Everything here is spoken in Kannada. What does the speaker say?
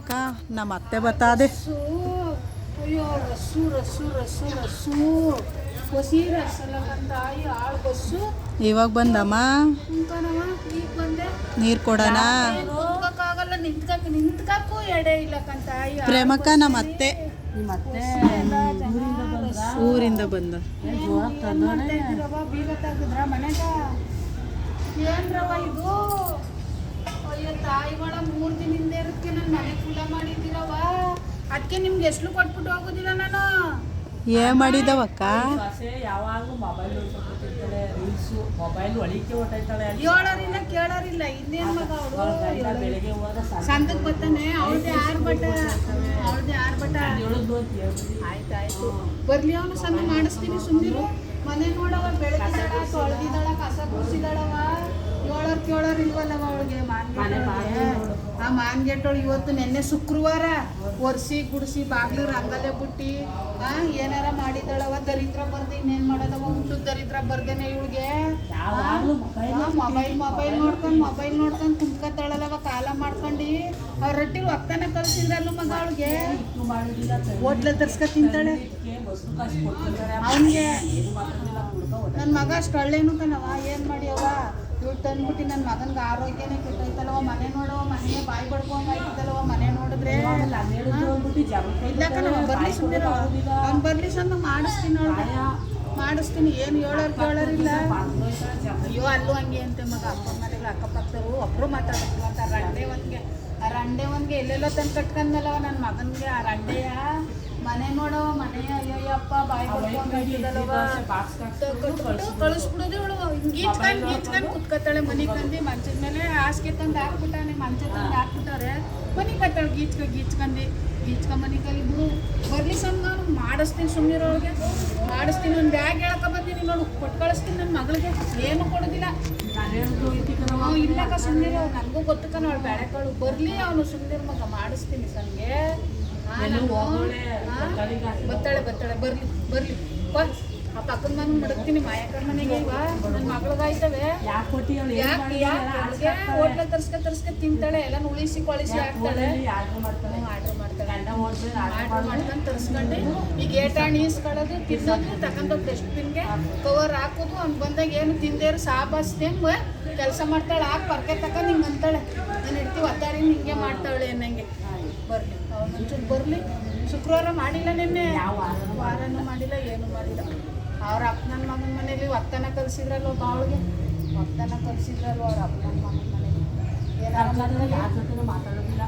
ಅಕ್ಕ ನಮ್ಮ ಅತ್ತೆ ಬತ್ತಾದೆ. ಅಯ್ಯೋ ರಸ್ಸು ರಸ್ಸು ರಸ್ಸು ರಸ್ಸು ಹೊಸಿ ರಸಲಂತ ಆಳು ಬಸ್ಸು ಇವಾಗ ಬಂದಮ್ಮ ಕುಂಕನವ ಈಗ ಬಂದೆ. ನೀರು ಕೊಡೋಣ. ಹೋಗಕ್ಕಾಗಲ್ಲ, ನಿಂತ್ಕಕ್ಕೂ ಎಡೆ ಇಲ್ಲಕ್ಕಂತ ಪ್ರೇಮಕ್ಕ ನಮ್ಮ ಅತ್ತೆ ಊರಿಂದ ಬಂದ. ಬೀಗ ತೆಗೆದ್ರ ಮನೆಗ ಏನ್ರವ ಇದು? ಅಯ್ಯೋ ತಾಯಿಗಳ 3 ದಿನದಿಂದ ಇರುತ್ತೆ. ನನ್ನ ಮನೆ ಕುಲ ಮಾಡಿದ್ದೀರವ, ಅದಕ್ಕೆ ನಿಮ್ಗೆ ಎಷ್ಟು ಕೊಟ್ಬಿಟ್ಟು ಹೋಗೋದಿಲ್ಲ ನಾನು. ಏನ್ ಮಾಡಿದವಕ್ಕ? ಯಾವಾಗಲೂ ಮೊಬೈಲ್ ಮೊಬೈಲ್ ಒಳಿಕೆ ಹೊಟ್ಟೈತಾಳೆ. ಹೇಳೋರಿಲ್ಲ ಕೇಳೋರಿಲ್ಲ. ಇನ್ನೇನು ಮಗ ಅವಳು ಬೆಳಿಗ್ಗೆ ಹೋದ ಸಂದಕ್ಕೆ ಬರ್ತಾನೆ. ಅವಳದೇ 6 ಬಟ ಆಯ್ತಾಯ್ತು ಬರ್ಲಿ. ಅವನು ಸಂದ ಮಾಡಿಸ್ತೀನಿ ಸುಮ್ಮನಿರು. ಮನೆ ನೋಡವ ಬೆಳಗಿದಾಳ, ತೊಳೆದಿದ್ದಾಳ, ಕಸ ಗುಡಿಸಿದಾಳವ. ಕೇಳೋರು ಇಲ್ವಲ್ಲವ ಅವಳಿಗೆ. ಆ ಮಾನ್ಗೆಟ್ಟೋಳು ಇವತ್ತು ನೆನ್ನೆ ಶುಕ್ರವಾರ ಒರೆಸಿ ಗುಡಿಸಿ ಬಾಗ್ಲು ರಂಗಲ್ಲೇ ಬಿಟ್ಟು ಏನಾರ ಮಾಡಿದಾಳವ. ದರಿದ್ರ ಬರ್ದೆ ಇನ್ನೇನು ಮಾಡೋದವ? ಊಟದ ದರಿದ್ರ ಬರ್ದೇನೆ ಇವಳಿಗೆ. ಮೊಬೈಲ್ ನೋಡ್ಕೊಂಡು ಕುಂತ್ಕೊತಾಳಲ್ಲವ ಕಾಲ ಮಾಡ್ಕೊಂಡು. ಅವ್ರ ರೊಟ್ಟಿಲಿ ಒಕ್ತಾನ ಕಳ್ಸಿದ್ರಲ್ಲ ಮಗ ಅವಳಿಗೆ. ಹೋಟ್ಲ ತರ್ಸ್ಕ ತಿಂತಾಳೆ ಅವನಿಗೆ. ನನ್ನ ಮಗ ಅಷ್ಟು ಒಳ್ಳೇನು ಕಣವ. ಏನು ಮಾಡಿಯವ ಇವಳು ತಂದ್ಬಿಟ್ಟು ನನ್ನ ಮಗನಿಗೆ ಆರೋಗ್ಯನೇ ಕೆಟ್ಟೈತಲ್ವ. ಮನೆ ನೋಡವ, ಮನೆಯೇ ಬಾಯಿ ಬಡ್ಕೊಂಡ್ ಆಯ್ತದಲ್ವ. ಮನೆ ನೋಡಿದ್ರೆ ಇಲ್ಲ ಕಣವ. ಬರ್ಲಿ ಸುಮ್ಮನೆ ಅವ್ನು ಬರ್ಲಿ ಸಂದ ಮಾಡಿಸ್ತೀನಿ ಅವಳಿಗೆ. ಮಾಡಿಸ್ತೀನಿ. ಏನು ಹೇಳೋರಿಲ್ಲ. ಅಯ್ಯೋ ಅಲ್ಲೂ ಹಂಗೆ ಅಂತೆ ಮಗ. ಅಪ್ಪನ ಮನೆಗಳು ಅಕ್ಕಪಕ್ಕದವರು ಒಬ್ಬರು ಮಾತಾಡೋದು ಅಂತ. ಆ ರಂಡೆ ಒಂದ್ಗೆ ಎಲ್ಲೆಲ್ಲೋ ತಂದು ಕಟ್ಕೊಂಡಲ್ಲವ ನನ್ನ ಮಗನಿಗೆ. ಆ ರಂಡೆಯ ಮನೆ ನೋಡವ, ಮನೆಯ ಅಯ್ಯಪ್ಪ ಬಾಯಿ ಕಳಿಸ್ಬಿಡೋದು ಇವಳು. ಗೀಚ್ಕೊಂಡು ಕುತ್ಕೊತಾಳೆ. ಮನೆ ಕಂದು ಮಂಚದ ಮೇಲೆ ಹಾಸಿಗೆ ತಂದು ಹಾಕ್ಬಿಟ್ಟಾನೆ. ಮಂಚ ತಂದು ಹಾಕ್ಬಿಟ್ಟಾರೆ. ಮನೆ ಕತ್ತಾಳೆ ಗೀಚ್ಕ ಮನೆ ಕಲಿಬಿಡು. ಬರ್ಲಿ ಸಂಗ ನಾನು ಮಾಡಿಸ್ತೀನಿ ಸುಮ್ಮನಿರೋಳಿಗೆ. ಮಾಡಿಸ್ತೀನಿ. ಒಂದು ಬ್ಯಾಗ್ ಹೇಳಕ ಬಂದೀನಿ ನೋಡು. ಕೊಟ್ಟು ಕಳಿಸ್ತೀನಿ ನನ್ನ ಮಗಳಿಗೆ. ಏನು ಕೊಡೋದಿಲ್ಲ. ಇಲ್ಲಕ್ಕ ಸುಮ್ಮನಿರೋ. ನನಗೂ ಗೊತ್ತಕ್ಕ ಅವಳು ಬೆಳೆಕಾಳು. ಬರ್ಲಿ ಅವನು ಸುಮ್ಮನಿರು ಮಗ. ಮಾಡಿಸ್ತೀನಿ ಸಂಗೆ. ಬರ್ತಾಳೆ ಬರ್ಲಿ ಆ ಪಕ್ಕದ ಮನೆ ಮಡಗ್ತೀನಿ. ಮಾಯಕರ ಮನೆಗೆ ಇವ ನನ್ನ ಮಗಳಿಗಾಯ್ತವೆ. ಯಾಕೆ ಹೋಟ್ಲ ತರ್ಸ್ಕ ತಿಂತಾಳೆ. ಎಲ್ಲ ಉಳಿಸಿ ಕೊಳಿಸಿ ಹಾಕ್ತಾಳೆ. ಆರ್ಡ್ರ್ ಮಾಡ್ಕೊಂಡು ತರಿಸ್ಕೊಂಡು ಈಗ ಏಟಾಣಿ ಈಸ್ಕೊಳ್ಳೋದು, ತಿನ್ನೋದು, ತಗೊಂಡೋಗಿ ಡಸ್ಟ್ಬಿನ್ಗೆ ಕವರ್ ಹಾಕೋದು. ಅವ್ನು ಬಂದಾಗ ಏನು ತಿಂದೇರು ಸಾಬಾಸ್ದಂಗೆ ಕೆಲಸ ಮಾಡ್ತಾಳೆ. ಹಾಕಿ ಪರ್ಕೆ ತಗೊಂಡು ಹಿಂಗೆ ಅಂತಾಳೆ. ನಾನು ಇಡ್ತೀವಿ ಒತ್ತಾಡಿ ಹಿಂಗೆ ಮಾಡ್ತಾಳೆ ಅನ್ನಂಗೆ. ಬರ್ಲಿ ಅವ್ನು ಒಂಚೂರು ಬರ್ಲಿ. ಶುಕ್ರವಾರ ಮಾಡಿಲ್ಲ ನಿನ್ನೆ. ವಾರನೂ ಮಾಡಿಲ್ಲ, ಏನೂ ಮಾಡಿಲ್ಲ. ಅವ್ರ ಅಪ್ಪನ ಮಗನ ಮನೇಲಿ ಒತ್ತನ ಕಲಿಸಿದ್ರಲ್ವ ಅವಳಿಗೆ. ಒತ್ತನ ಕಲಿಸಿದ್ರಲ್ವ ಅವ್ರ ಅಪ್ಪನ ಮಗನ ಮನೇಲಿ. ಏನಾದ್ರು ಮಾತಾಡೋದಿಲ್ಲ.